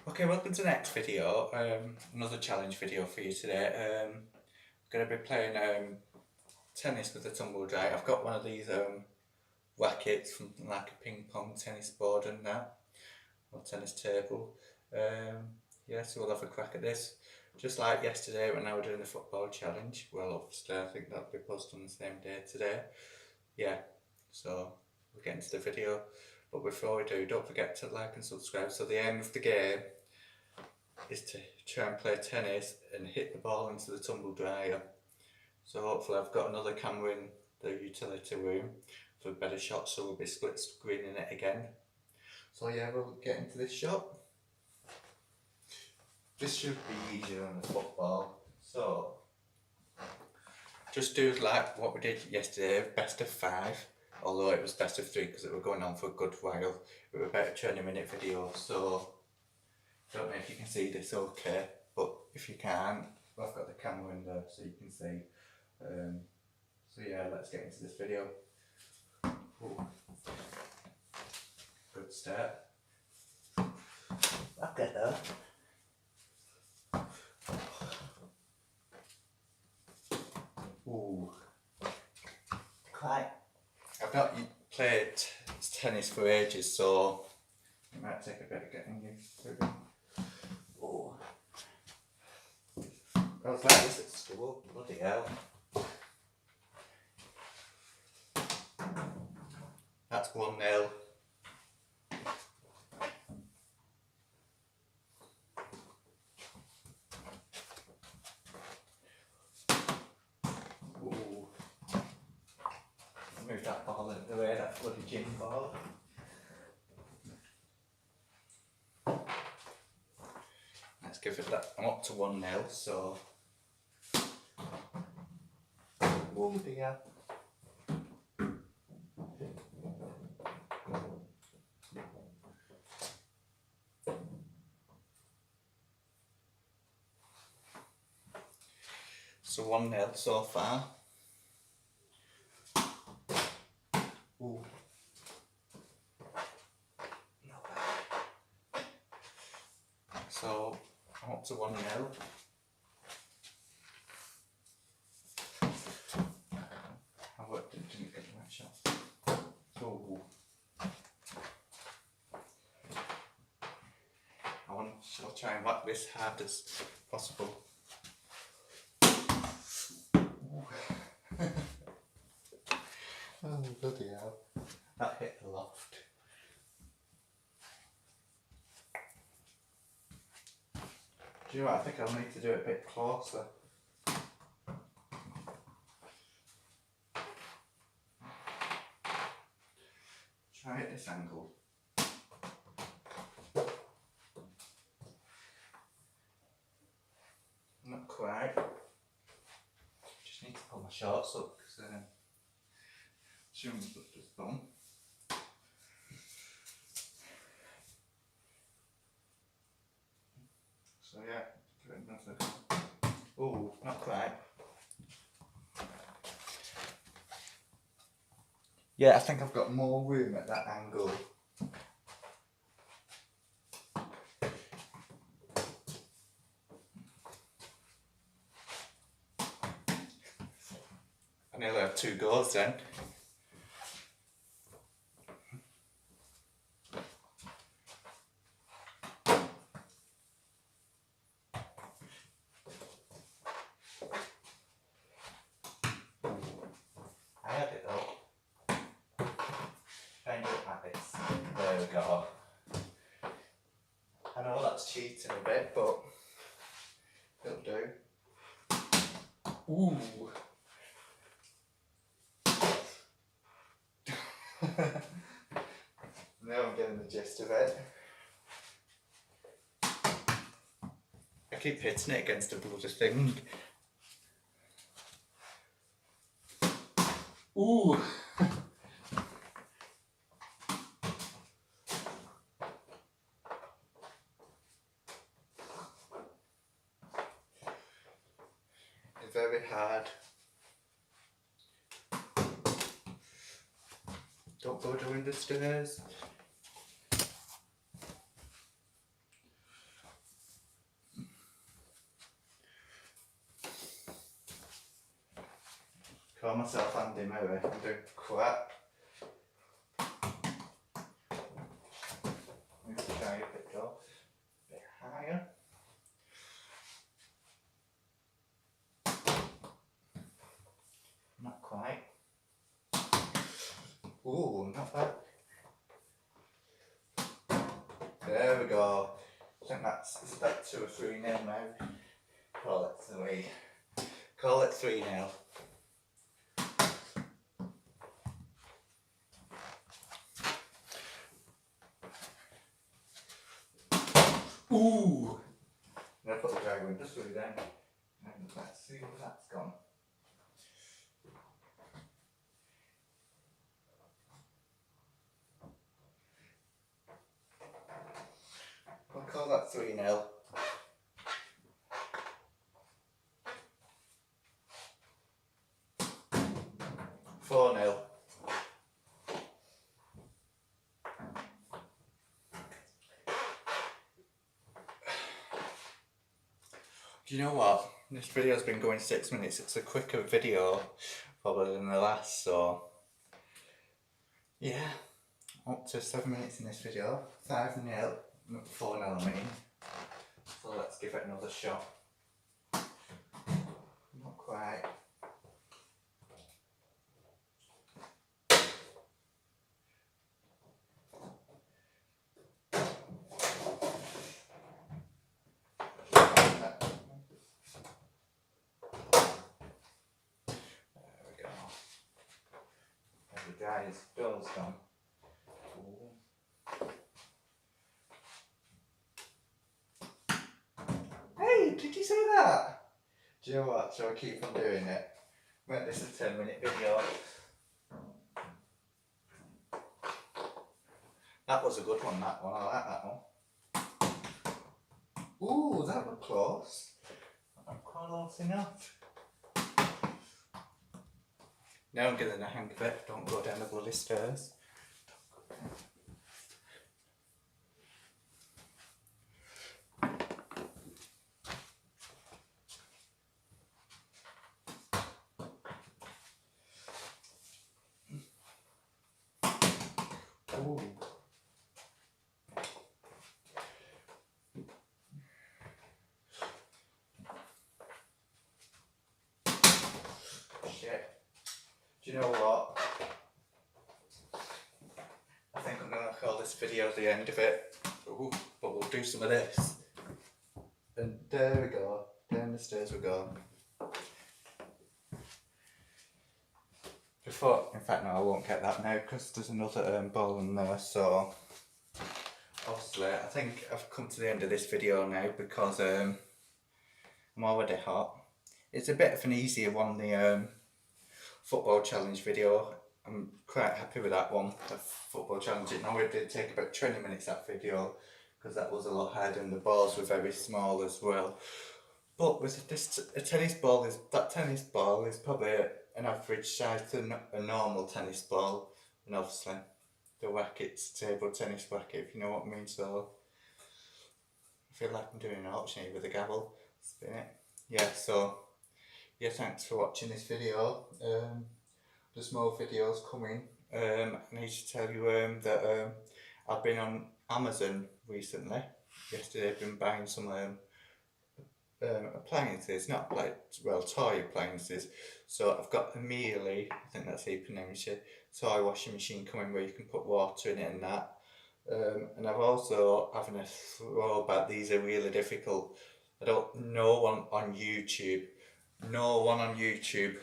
Okay, welcome to the next video. Another challenge video for you today. I'm going to be playing tennis with a tumble dryer. I've got one of these rackets, something like a ping pong tennis board and that, or tennis table. Yeah, so we'll have a crack at this. Just like yesterday when I was doing the football challenge. Well, obviously I think that'll be posted on the same day today. Yeah, so we'll get into the video. But before we do, don't forget to like and subscribe. So the aim of the game is to try and play tennis and hit the ball into the tumble dryer. So hopefully I've got another camera in the utility room for better shots, so we'll be split screening it again. So yeah, we'll get into this shot. This should be easier than the football. So just do like what we did yesterday, best of 5. Although it was best of 3 because it was going on for a good while. It was about a 20-minute video, so don't know if you can see this okay, but if you can't, well, I've got the camera in there so you can see. So yeah, let's get into this video. Ooh. Good start. Okay though. Ooh. Quite. I've not played tennis for ages, so it might take a bit of getting used to. Oh. I was like this at school, bloody hell. That's 1-0. Ooh. Move that ball out of the way, that bloody gym ball. Let's give it that. I'm up to 1-0, so. Oh dear. So 1-0 so far. Ooh. Not bad. So I'm up to 1-0. I worked it, didn't get the right shot. Oh. I'll try and whack this hard as possible. Oh bloody hell. That hit the loft. Do you know what? I think I'll need to do it a bit closer. Try at this angle. Not quite. Just need to pull my shorts up because showing the just bum. So yeah, give it another. Oh, not quite. Yeah, I think I've got more room at that angle. I nearly have 2 goals then. I had it though. Kind of habits. There we go. I know that's cheating a bit, but it'll do. Ooh. Now I'm getting the gist of it. I keep hitting it against the bloody thing. Ooh. It's very hard. Don't go doing the stairs. Call myself Andy Murray. I'm doing crap. Move the dryer a bit up, a bit higher. Not quite. Ooh, not bad. There we go. I think that's about 2 or 3 now. Call it 3. Call it 3 now. Ooh! I'm going to put the dryer in just through then. And let's see where that's gone. We'll call that 3-0. 4-0. Do you know what? This video's been going 6 minutes. It's a quicker video probably than the last, so yeah. Up to 7 minutes in this video. 5-0. 4-0 I mean. So let's give it another shot. Not quite. Guy's bill's gone. Ooh. Hey, did you see that? Do you know what? Shall I keep on doing it? Make this a 10-minute video. That was a good one, that one. I like that one. Ooh, that was close. Not quite close enough. Now I'm getting the hang of it. Don't go down the bloody stairs. Ooh. Shit. Do you know what? I think I'm going to call this video the end of it. Ooh, but we'll do some of this. And there we go. Down the stairs we go. Before, in fact no, I won't get that now because there's another ball in there, so obviously I think I've come to the end of this video now because I'm already hot. It's a bit of an easier one, the football challenge video. I'm quite happy with that one, the football challenge. It did take about 20 minutes, that video, because that was a lot harder and the balls were very small as well. But with this, tennis ball is probably an average size to a normal tennis ball, and obviously the racket's table tennis racket, if you know what I mean. So I feel like I'm doing an auction here with a gavel. Spin it. Yeah, so yeah, thanks for watching this video. There's more videos coming. I need to tell you that I've been on Amazon recently. Yesterday I've been buying some appliances, not like, well, toy appliances. So I've got a Mealy, I think that's how you pronounce it, toy washing machine coming where you can put water in it and that. And I've also having a throwback. These are really difficult. No one on YouTube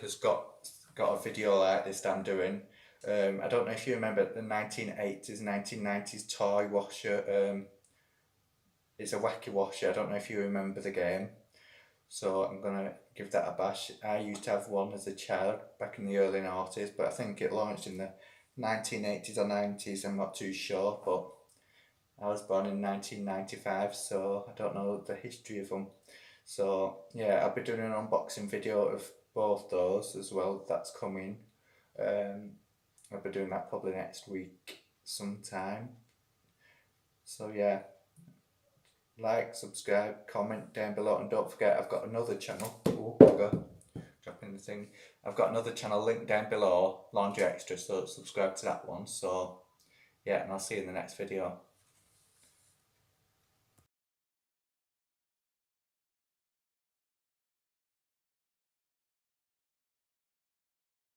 has got a video like this that I'm doing. I don't know if you remember the 1980s, 1990s toy washer. It's a wacky washer. I don't know if you remember the game. So I'm going to give that a bash. I used to have one as a child back in the early 90s, but I think it launched in the 1980s or 90s. I'm not too sure, but I was born in 1995, so I don't know the history of them. So yeah, I'll be doing an unboxing video of both those as well. That's coming. I'll be doing that probably next week sometime. So yeah, like, subscribe, comment down below, and don't forget I've got another channel. Oh, dropping thing. I've got another channel linked down below, Laundry Extra, so subscribe to that one. So yeah, and I'll see you in the next video.